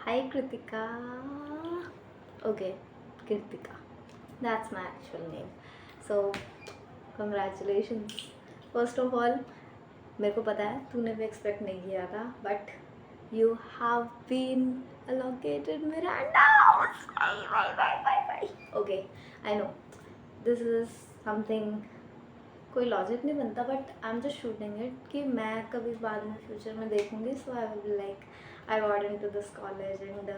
Hi Kritika. Okay, Kritika. That's my actual name. So, congratulations. First of all, मेरे को पता है तूने भी एक्सपेक्ट नहीं किया था but you have been allocated Miranda House. Bye. Okay, I know this is something कोई लॉजिक नहीं बनता but I am just shooting it कि मैं कभी बाद में फ्यूचर में देखूंगी so I will like I got into this college and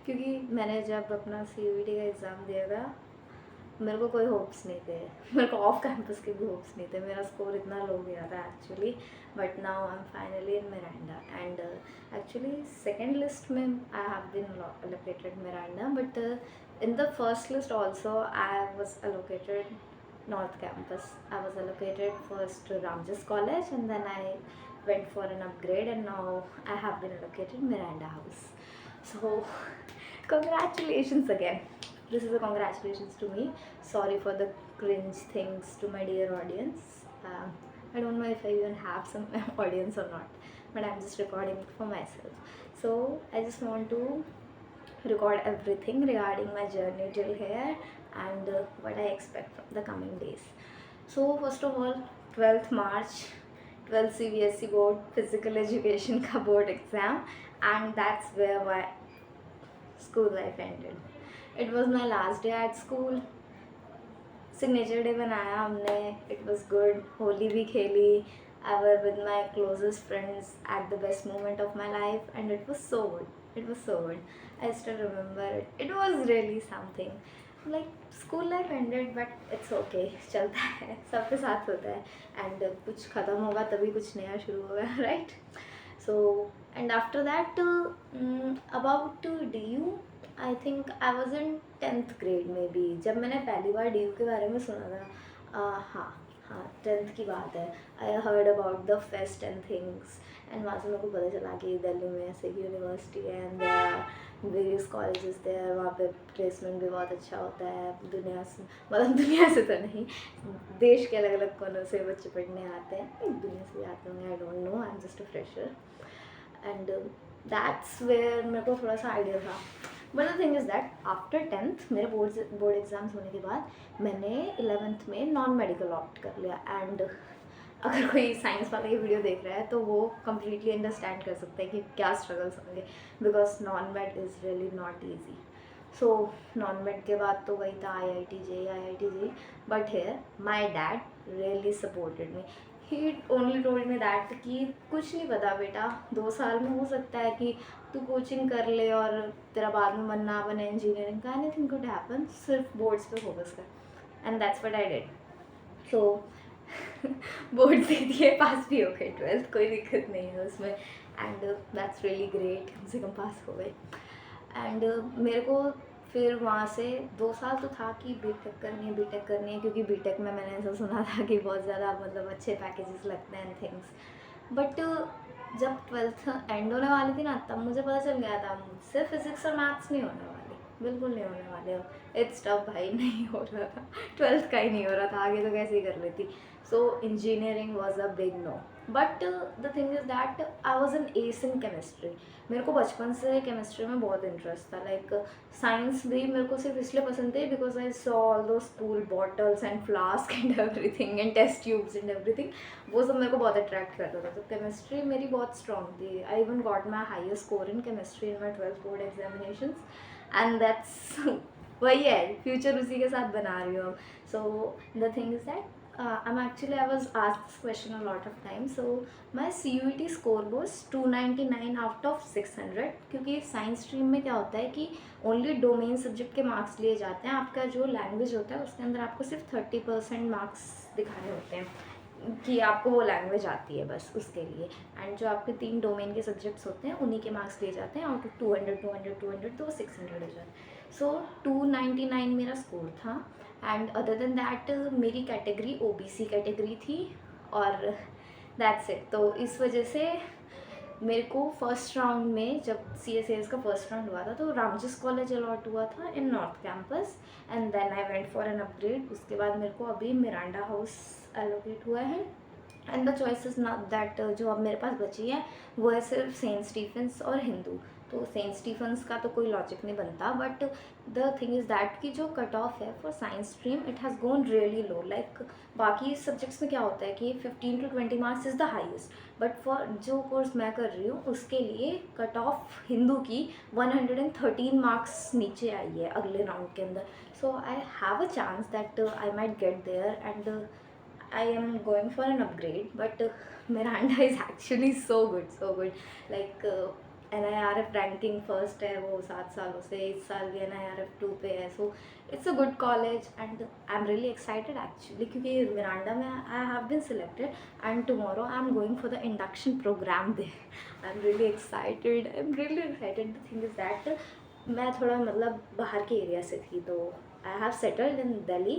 क्योंकि मैंने जब अपना CUET का एग्ज़ाम दिया था मेरे को कोई होप्स नहीं थे मेरे को ऑफ कैंपस के भी होप्स नहीं थे मेरा स्कोर इतना लो गया था actually but now I am finally in Miranda and actually second list में I have been allocated Miranda but in the first list also I was allocated North Campus. I was allocated first to Ramjas College and then I went for an upgrade and now I have been allocated Miranda House. So congratulations again. This is a congratulations to me. Sorry for the cringe things to my dear audience. I don't know if I even have some audience or not, but I'm just recording it for myself. So I just want to record everything regarding my journey till here and what I expect from the coming days. So first of all, 12th March, 12th CBSE board physical education का board exam and that's where my school life ended. It was my last day at school. Signature day बनाया हमने. It was good. Holi भी खेली. I were with my closest friends at the best moment of my life and it was so good. It was so good. I still remember it. It was really something like school life ended but it's okay. चलता है, सबके साथ होता है and कुछ ख़त्म होगा तभी कुछ नया शुरू होगा right. So and after that about DU I think I was in 10th grade में भी जब मैंने पहली बार DU के बारे में सुना था. हाँ 10th की बात है. I heard about the fest and things and वहाँ से मेरे को पता चला कि दिल्ली में ऐसे की यूनिवर्सिटी है एंड वेरियस कॉलेजेस थे. वहाँ पे प्लेसमेंट भी बहुत अच्छा होता है. दुनिया से मतलब दुनिया से तो नहीं, देश के अलग अलग कोनों से बच्चे पढ़ने आते हैं. दुनिया से भी आते होंगे, I don't know. I am just a fresher and that's where मेरे को थोड़ा सा आइडिया था. But the thing is that after 10th मेरे बोर्ड एग्ज़ाम्स होने के बाद मैंने 11th में नॉन मेडिकल ऑप्ट कर लिया. एंड अगर कोई साइंस वाला ये वीडियो देख रहा है तो वो कम्प्लीटली अंडरस्टैंड कर सकते हैं कि क्या स्ट्रगल्स होंगे because non made is really not easy. So non made के बाद तो वही था IIT JEE. But here my dad really supported me. He only told me that कि कुछ नहीं पता बेटा, 2 साल में हो सकता है कि तू कोचिंग कर ले और तेरा बाद में मन ना बने इंजीनियरिंग का. Anything could happen. सिर्फ बोर्ड्स पे फोकस कर and that's what I did. So board दे दिए, पास भी हो गए 12th. कोई दिक्कत नहीं है उसमें एंड दैट्स रियली ग्रेट. कम से कम पास हो गए. एंड मेरे को फिर वहाँ से 2 साल तो था कि बीटेक करनी है क्योंकि बीटेक में मैंने ऐसा सुना था कि बहुत ज़्यादा मतलब अच्छे पैकेजेस लगते हैं थिंग्स. बट जब 12th एंड होने वाली थी ना तब मुझे पता चल गया था मुझसे फिज़िक्स और मैथ्स नहीं होने वाली, बिल्कुल नहीं होने वाले. इट्स टफ भाई. नहीं हो रहा था. 12th का ही नहीं हो रहा था, आगे तो कैसे ही कर लेती. So engineering was a big no. But the thing is that I was an ace in chemistry. मेरे को बचपन से केमिस्ट्री में बहुत इंटरेस्ट था. लाइक साइंस भी मेरे को सिर्फ इसलिए पसंद थे because I saw all though school bottles and flask and everything and test tubes and everything. वो सब मेरे को बहुत अट्रैक्ट करता था. तो केमिस्ट्री मेरी बहुत स्ट्रॉन्ग थी. I even got my highest score in chemistry in my 12th board examinations and that's वही है, फ्यूचर उसी के साथ बना रही हूँ. So the thing is that I was asked this question a lot of times. So my CUET score was 299 out of 600. क्योंकि science stream में क्या होता है कि ओनली डोमेन सब्जेक्ट के मार्क्स लिए जाते हैं. आपका जो लैंग्वेज होता है उसके अंदर आपको सिर्फ 30% मार्क्स दिखाने होते हैं कि आपको वो लैंग्वेज आती है बस उसके लिए. एंड जो आपके 3 डोमेन के सब्जेक्ट्स होते हैं उन्हीं के मार्क्स लिए जाते हैं. आउट ऑफ 200 तो 600 हो जाते हैं. सो 299 मेरा स्कोर था. एंड अदर देन दैट मेरी कैटेगरी OBC कैटेगरी थी और दैट्स इट. तो इस वजह से मेरे को फर्स्ट राउंड में जब CSAS का फर्स्ट राउंड हुआ था तो रामजस कॉलेज अलॉट हुआ था in North Campus and then I went for an upgrade. उसके बाद मेरे को अभी मिरांडा हाउस एलोकेट हुआ है and the choices not that जो अब मेरे पास बची है वो है सिर्फ सेंट स्टीफेंस और हिंदू. तो सेंट स्टीफन्स का तो कोई लॉजिक नहीं बनता, but the thing is that कि जो कट ऑफ है for science stream it has gone really low. Like बाकी सब्जेक्ट्स में क्या होता है कि 15 to 20 marks is the highest, but for जो कोर्स मैं कर रही हूँ उसके लिए कट ऑफ हिंदू की 113 मार्क्स नीचे आई है अगले राउंड के अंदर। So I have a chance that I might get there and I am going for an upgrade, but Miranda is actually so good. Like NIRF ranking first है वो 7 सालों से, इस साल भी NIRF 2 पे है, so it's a good college and I'm really excited actually क्योंकि Miranda में I have been selected and tomorrow I'm going for the induction program there. I'm really excited. The thing is that मैं थोड़ा मतलब बाहर के area से थी, तो I have settled in Delhi.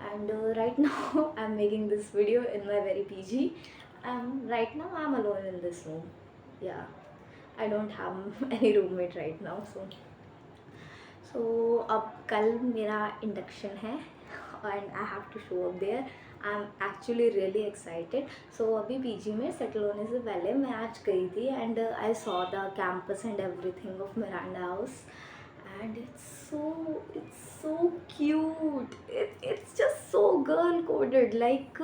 And right now I'm making this video in my very PG. Right now I'm alone in this room. Yeah, I don't have any roommate right now. So अब कल मेरा induction है and I have to show up there. I'm actually really excited. So अभी PG में settle होने से पहले मैं आज गई थी and I saw the campus and everything of Miranda House. And it's so cute. It's just so girl coded. Like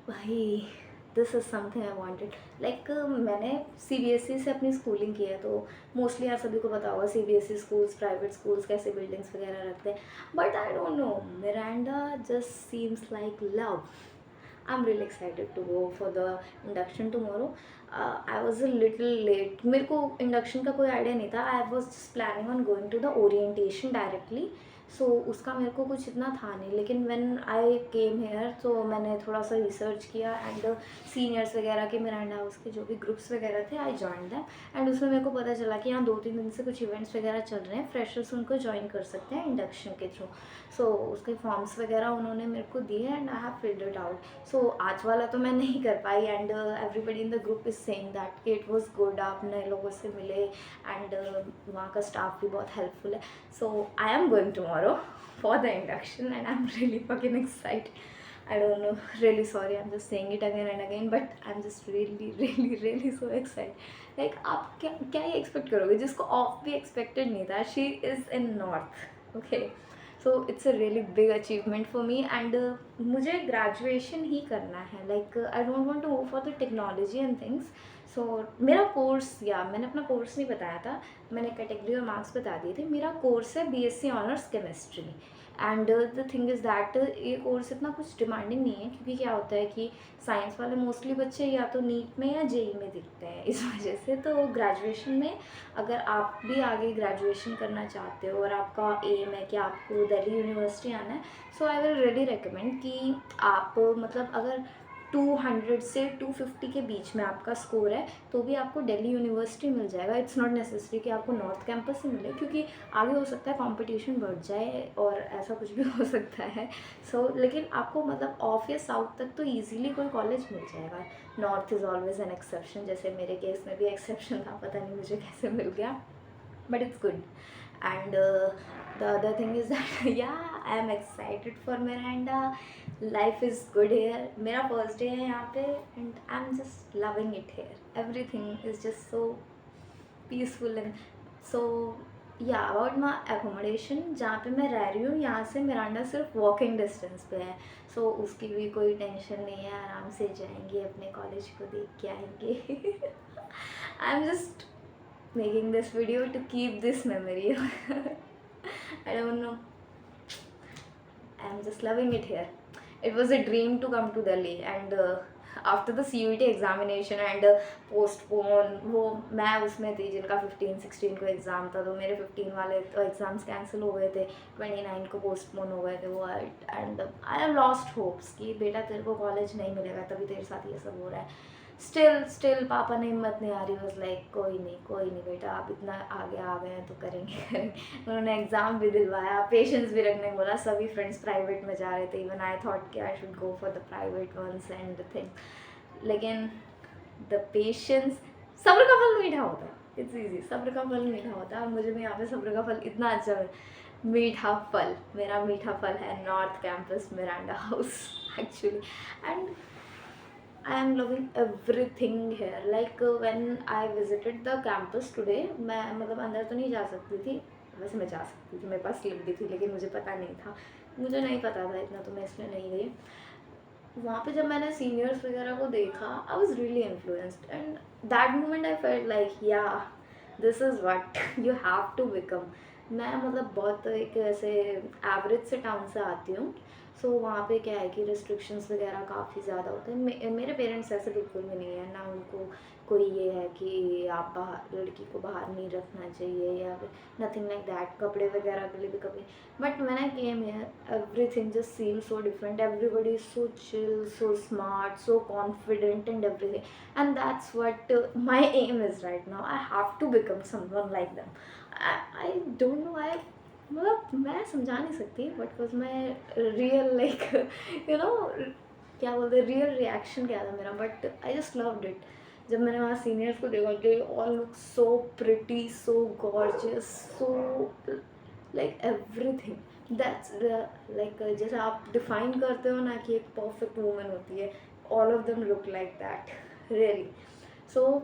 भाई this is something I wanted. Like मैंने CBSE से अपनी स्कूलिंग की है, तो मोस्टली यार सभी को पता होगा CBSE स्कूल्स, प्राइवेट स्कूल्स कैसे बिल्डिंग्स वगैरह रखते हैं, but I don't no, Miranda just seems like love. I'm really excited to go for the induction tomorrow. I was a little late. मेरे को induction का कोई आइडिया नहीं था. I was just planning on going to the orientation directly. So उसका मेरे को कुछ इतना था नहीं, लेकिन when I came here तो मैंने थोड़ा सा रिसर्च किया एंड सीनियर्स वगैरह के मिरांडा हाउस के जो भी ग्रुप्स वगैरह थे आई जॉइन दैम एंड उसमें मेरे को पता चला कि यहाँ 2-3 दिन से कुछ इवेंट्स वगैरह चल रहे हैं, फ्रेशर्स उनको ज्वाइन कर सकते हैं इंडक्शन के थ्रू। सो उसके फॉर्म्स वगैरह उन्होंने मेरे को दिए and I have filled it out. So आज वाला तो मैं नहीं कर पाई and everybody in the group is saying that कि इट वाज गुड, आप नए लोगों से मिले एंड वहाँ का स्टाफ भी बहुत हेल्पफुल है। So I am going tomorrow for the induction and I'm really fucking excited. I don't know, really sorry, I'm just saying it again and again, but I'm just really so excited. Like आप क्या ही expect करोगे, जिसको off भी expected नहीं था, she is in north, okay, so it's a really big achievement for me and मुझे graduation ही करना है, like I don't want to go for the technology and things. सो मेरा कोर्स, या मैंने अपना कोर्स नहीं बताया था, मैंने कैटेगरी और मार्क्स बता दिए थे। मेरा कोर्स है BSc honours chemistry and the thing is that ये कोर्स इतना कुछ डिमांडिंग नहीं है, क्योंकि क्या होता है कि साइंस वाले मोस्टली बच्चे या तो नीट में या जेई में दिखते हैं, इस वजह से। तो ग्रेजुएशन में अगर आप भी आगे ग्रेजुएशन करना चाहते हो और आपका एम है कि आपको दिल्ली यूनिवर्सिटी आना है, so I will really recommend कि आप मतलब अगर 200 से 250 के बीच में आपका स्कोर है तो भी आपको दिल्ली यूनिवर्सिटी मिल जाएगा। इट्स नॉट नेसेसरी कि आपको नॉर्थ कैंपस से मिले, क्योंकि आगे हो सकता है कंपटीशन बढ़ जाए और ऐसा कुछ भी हो सकता है। लेकिन आपको मतलब ऑफ या साउथ तक तो ईजीली कोई कॉलेज मिल जाएगा। North is always an exception, जैसे मेरे केस में भी एक्सेप्शन था, पता नहीं मुझे कैसे मिल गया, but it's good. And the other thing is that yeah, I am excited for Miranda. Life is good here. मेरा first day है यहाँ पे and I'm just loving it here. Everything is just so peaceful and so yeah. About my accommodation, जहाँ पे मैं रह रही हूँ यहाँ से मिरांडा सिर्फ वॉकिंग डिस्टेंस पे है, so उसकी भी कोई टेंशन नहीं है, आराम से जाएंगे अपने कॉलेज को देख के आएंगे। I'm just making this video to keep this memory. I don't know, I'm just loving it here. It was a dream to come to Delhi and after the CUET examination and postpone, वो मैं उसमें थी जिनका 15-16 को exam था, तो मेरे 15 वाले तो एग्ज़ाम्स कैंसिल हो गए थे, 29 को पोस्टपोन हो गए थे वो, and I have lost hopes कि बेटा तेरे को कॉलेज नहीं मिलेगा तभी तेरे साथ ये सब हो रहा है। स्टिल पापा ने हिम्मत नहीं आ रही, वॉज लाइक कोई नहीं बेटा, आप इतना आगे आ गए हैं तो करेंगे। उन्होंने एग्ज़ाम भी दिलवाया, पेशेंस भी रखने बोला। सभी फ्रेंड्स प्राइवेट में जा रहे थे, इवन आई थॉट कि I should go for the private ones and the thing, लेकिन द पेशेंस, सब्र का फल मीठा होता है, इट्स ईजी, सब्र का फल मीठा होता है और मुझे भी यहाँ पे सब्र का फल इतना अच्छा है। मीठा फल, मेरा मीठा फल है north campus Miranda House actually. And I am loving everything here. Like when I visited the campus today, मैं मतलब अंदर तो नहीं जा सकती थी, वैसे मैं जा सकती थी, मेरे पास स्लिप भी थी, लेकिन मुझे पता नहीं था, मुझे नहीं पता था इतना, तो मैं इसलिए नहीं गई. वहाँ पे जब मैंने सीनियर्स वगैरह को देखा, I was really influenced and that moment I felt like yeah this is what you have to become. मैं मतलब बहुत एक ऐसे एवरेज से टाउन से आती हूँ. सो वहाँ पे क्या है कि रिस्ट्रिक्शंस वगैरह काफ़ी ज़्यादा होते हैं. मेरे पेरेंट्स ऐसे बिल्कुल भी नहीं है, ना उनको कोई ये है कि आप बाहर, लड़की को बाहर नहीं रखना चाहिए या नथिंग लाइक दैट. कपड़े वगैरह के लिए भी कभी. But when I came here, everything just seems so different. Everybody is so chill, so smart, so confident, and everything. And that's what my aim is right now. I have to become someone like them. I don't know. मतलब मैं समझा नहीं सकती but was my real like you know क्या बोलते, real reaction क्या था मेरा. But I just loved it. जब मैंने वहाँ सीनियर्स को देखा, they all look so pretty, so gorgeous, so like everything. That's like जैसे आप डिफाइन करते हो ना कि एक परफेक्ट वूमन होती है, all of them look like that really. So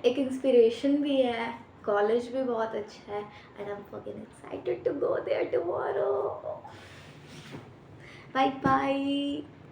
एक इंस्पिरेशन भी है. कॉलेज भी बहुत अच्छा है and I am fucking excited to go there tomorrow. Bye bye.